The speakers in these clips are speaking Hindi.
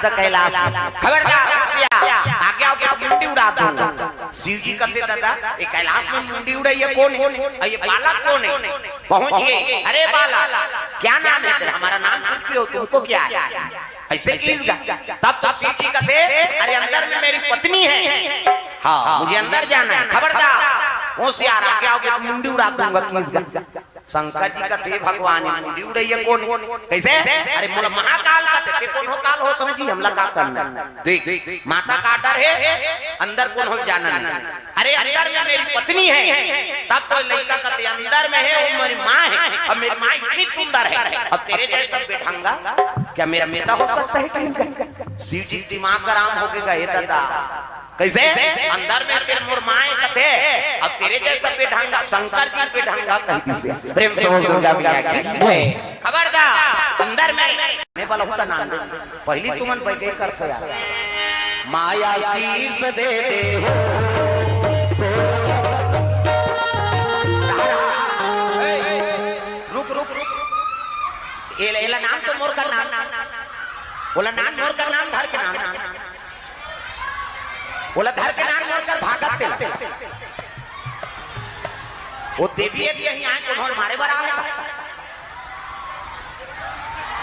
द कैलाश खबरदार आगे आगे मुंडी उड़ा दूंगा। शिव जी कहते दादा ये कैलाश में मुंडी उड़े ये कौन है, ये बालक कौन है? पहुंचिए, अरे बालक क्या नाम है तेरा? हमारा नाम पूछ हो, तुमको क्या है? ऐसे किसका? तब तो शिव जी कहते अरे अंदर में मेरी पत्नी है, हाँ मुझे अंदर जाना है, खबरदार होशियार आगे आओगे तो मुंडी उड़ा दूंगा किसका? शंकर जी कहते भगवान मुंडी उड़े ये कौन? कैसे? अरे बोला महाकाल कहते कौन हो? काल हो समझिए, हमला का करना देख माता का डर है, अंदर कौन हो जाना नहीं। अरे अंदर में मेरी पत्नी है। तब तो लड़का कहते अंदर में है वो मेरी माँ है, और मेरी माँ इतनी सुंदर है, अब तेरे जैसा बेढंगा क्या मेरा बेटा हो सकता है? शिव जी दिमाग का राम हो गया ये दादा। कैसे? अंदर में तेरे मोर माए कथे, अब तेरे जैसा बेढंगा शंकर जी बेढंगा कहती से प्रेम से बोल दुर्गा मैया की खबरदार। अंदर में ने वाला होता नाम पहली तुमन बैठे करथो यार, माया शीश दे दे हो रुक रुक रुक एला नाम तो मोर का नाम बोला, नाम मोर का नाम धर के नाम बोला, धर के नाम मोर कर भागत तेला वो देवी है यहीं आए उन्होंने मारे बरा है।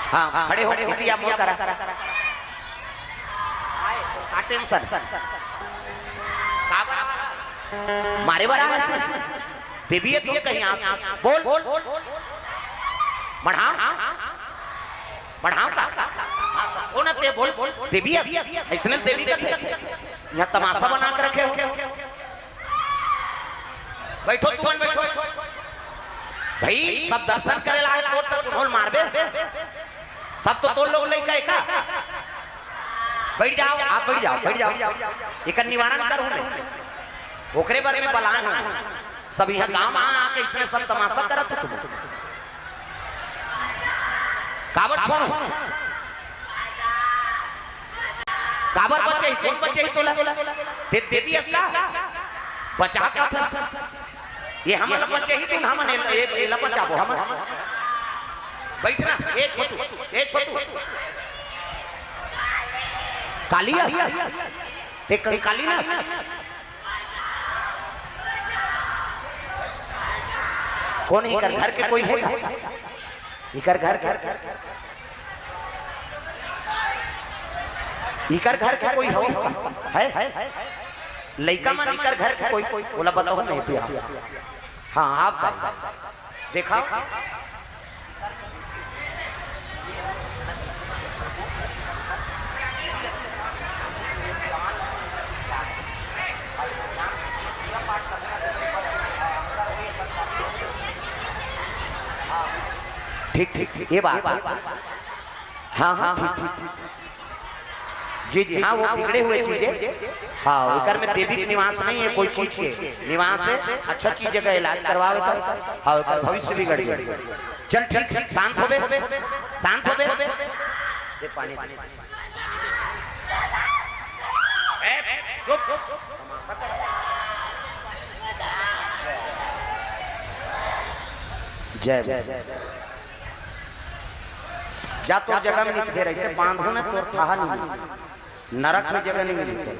हाँ खड़े हो दिया मोर करा टेंशन मारे बरा है देवी है तुम कहीं बोल बढ़ाओ बढ़ाओ कौन है बोल देवी ऐसे देवी का यहाँ तमाशा बना कर रखे हो। बैठो तुम बैठो भाई, सब दर्शन करे लाए तो ढोल मार दे सब तो लोग नहीं कहे का। बैठ जाओ आप, बैठ जाओ एक निवारण करो ओकरे बारे में बलान सब यहाँ गांव आके इसने सब तमाशा करा था। तुम काबर छोड़ो काबर बचे कौन बचे तोला देवी असला बचा का था ये हम बचे ही तुम हम ये बचाबो हम बैठना एक छोटू कालिया ते काली ना कौन ही कर घर के कोई है इकर घर इकर घर का कोई हो है लइका मन इकर घर का कोई बोला बताओ नहीं पिया। हाँ आप देखा ठीक ये बात हाँ ठीक जी हाँ वो बिगड़े हुए चीजें हाँ उधर में देवी के निवास नहीं है, कोई चीज के निवास है। अच्छा चीज जगह इलाज करवावे हाँ भविष्य बिगड़ गया। चल ठीक शांत हो बे दे पानी जय जा तो जगह में नहीं फिर ऐसे बांधो ना तो था नहीं नरक में जगह नहीं मिलती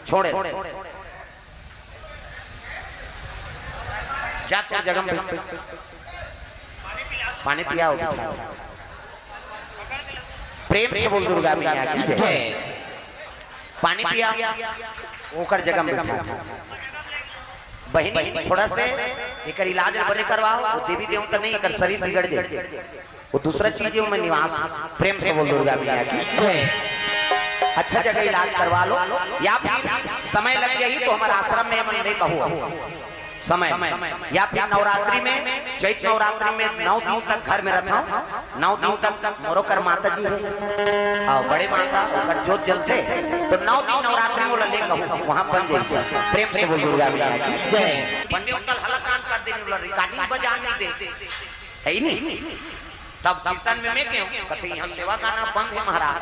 छोड़े जा तो जगह में पानी पिया प्रेम से बोल दुर्गा मैया की जय। पानी पिया ओकर जगह में बहनी थोड़ा से एक इलाज बने करवाओ, वो देवी देवता नहीं कर शरीर बिगड़ जाए, वो दूसरा चीज है मैं निवास प्रेम से बोल दुर्गा मैया की अच्छा जगह इलाज करवा लो, या फिर समय लग गई तो हमारे आश्रम में मन नहीं कहो समय, या फिर नवरात्रि में चैत्र नवरात्रि में 9 दिन तक घर में रखा 9 दिन तक मोरोकर माता जी है और बड़े माता अगर जोत जलते तो 9 दिन नवरात्रि में ले कहूँ वहाँ बन जाए। प्रेम से बोल दुर्गा मैया की जय। पंडित कल हलकान कर देने रिकॉर्डिंग बजा नहीं दे है ही नहीं, तब कीर्तन में मैं क्यों कहते यहाँ सेवा गाना बंद है महाराज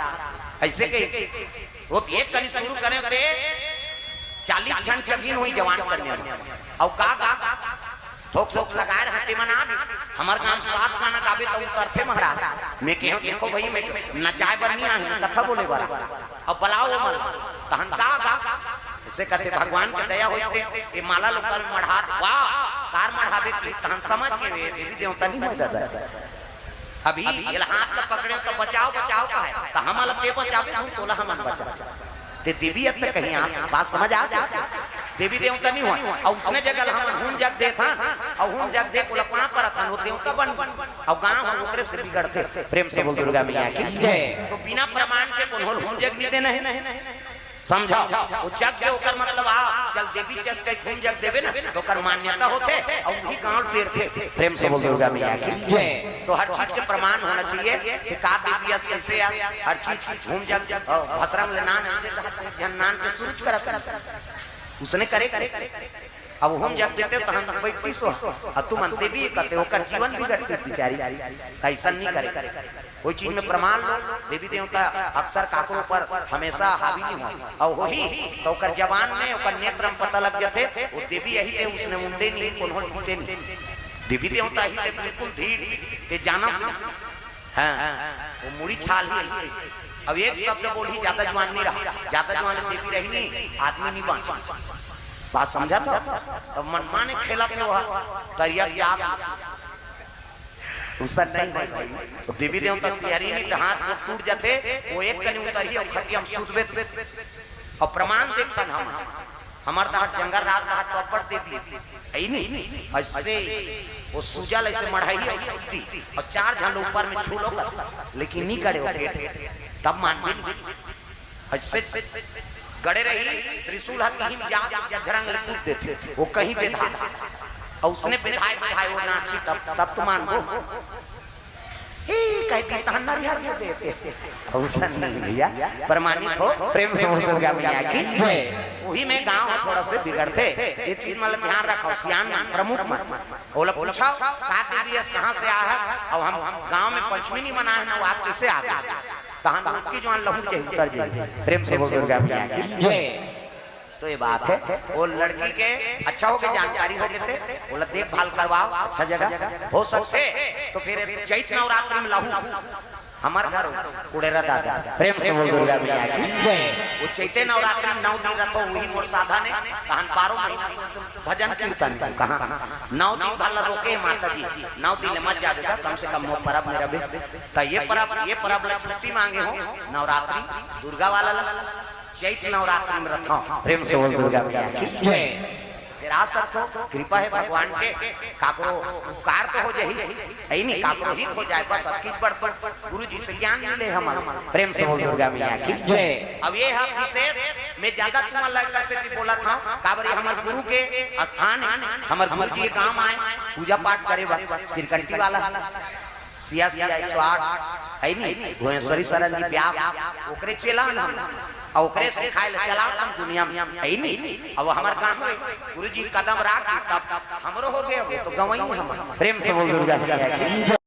ऐसे कही वो एक करी शुरू करें थे 40 जन चगिन हुई जवान करने और का थोक लगाए रहते मना हमार गांव 7 गाना गावे तो उतर थे महाराज मैं कहूं देखो भाई मैं नचाए बर नहीं आए कथा बोले बरा अब बुलाओ मल तहन गा ऐसे कहते भगवान के दया होते ये माला लोकल मढ़ात वाह कार मढ़ावे की तहन समझ के वे देवी देवता नहीं हो दादा अभी ये हाथ में पकड़े तो बचाओ बचाओ का है तो हम अलग के बचावे हम तोला हम बचा ते देवी अब कहीं आ बात समझ आ देवी देवता नहीं हुआ और उसने जगह हम हुन जग दे था और हुन जग दे को लपना पर था वो देवता बन और गांव हम ओकरे से बिगड़ थे प्रेम से बोल दुर्गा मैया की जय तो बिना प्रमाण के कोन हुन जग नहीं देना है समझा वो जग के ओकर मतलब आ चल देवी चस के हुन जग देवे ना तो कर मान्यता होते और वही गांव पेड़ थे प्रेम से बोल दुर्गा मैया की जय तो हर चीज के प्रमाण होना चाहिए कि का देवी अस कैसे आ हर चीज हुन जग भसरम लेना जन्नान के सूरज करत उसने करे अब हम जब देते तो हम बैठ पैसो अब तुम अंते भी कहते होकर जीवन बिगड़ती बिचारी ऐसा नहीं करे कोई चीज में प्रमाण लो देवी देवता अक्सर काकरों पर हमेशा हावी नहीं हुआ और वही तो कर जवान में ओकर नेत्र में पता लग जाते वो देवी यही थे उसने मुंडे नहीं कोन्हों टूटे नहीं देवी देवता ही थे बिल्कुल धीर से जाना हां वो मुड़ी छाल ही ऐसे अब एक शब्द बोली ज्यादा जवान नहीं रहा ज्यादा जवान देवी रही नहीं आदमी नहीं बांचा बात समझा था तब मनमा ने खेला के वहां तरिया याद उसर नहीं भाई देवी देवता सियारी नहीं हाथ में टूट जाते वो एक कनी उतरी और खटी हम सुधबे और प्रमाण देखता हम हमार दाट जंगल रात दाट टॉपर देवी ऐ नहीं ऐसे वो सुजल ऐसे मढ़ाई और 4 झंड ऊपर में छू लो लेकिन नहीं करे वो तब मान ऐसे गड़े रही त्रिशूल हाथ कहीं जा झरंग कूद देते वो कहीं पे था और उसने बिठाए वो नाची तब तो मान वो हे कहती तहन्ना रिहार दे देते अवसर नहीं भैया प्रमाणित हो प्रेम से दुर्गा मैया की वही में गांव थोड़ा से बिगड़ते ये चीज मतलब ध्यान रखो सियान प्रमुख बोला पूछा का देवी कहां से आ है और हम गांव में पंचमी नहीं मनाए ना वो आप कैसे आ गए तहन उनकी जवान लहू के उतर जाए प्रेम से दुर्गा मैया की जय तो ये बात है वो लड़की के अच्छा हो के जानकारी हो गए थे बोला देखभाल करवाओ अच्छा जगह हो सकते तो फिर चैत नवरात्रि में लहू हमार घर कुड़ेरा दादा प्रेम से दुर्गा मैया की जय वो चैते नवरात्रि में 9 दिन रखो वही मोर साधा ने कहन 12 महीना भजन कीर्तन कहां 9 दिन भला रोके माता जी 9 दिन मत जावेगा कम से कम वो परब मेरा भी तो ये परब ल छुट्टी मांगे हो नवरात्रि दुर्गा वाला चैत नवरात्रि में रखो प्रेम से दुर्गा मैया की जय फिर आ सको कृपा है भगवान के काकरो उपकार तो हो जाही ऐ नहीं काकरो ही हो जाए बस अच्छी पर तो गुरु जी से ज्ञान मिले हमारा प्रेम से दुर्गा मैया की जय अब ये है विशेष मैं ज्यादा तुम्हारा लड़का से बोला था काबरी हमारे गुरु के स्थान हमारे गुरु जी के काम आए पूजा पाठ करे सिरकंटी वाला सिया 108 है नहीं भुवनेश्वरी शरण जी व्यास ओकरे चेला ना और ओकरे सिखाए चला हम दुनिया में है नहीं अब हमारे काम में गुरुजी कदम राख तब हमरो हो गए तो गवई हम प्रेम से बोल दुर्गा मैया की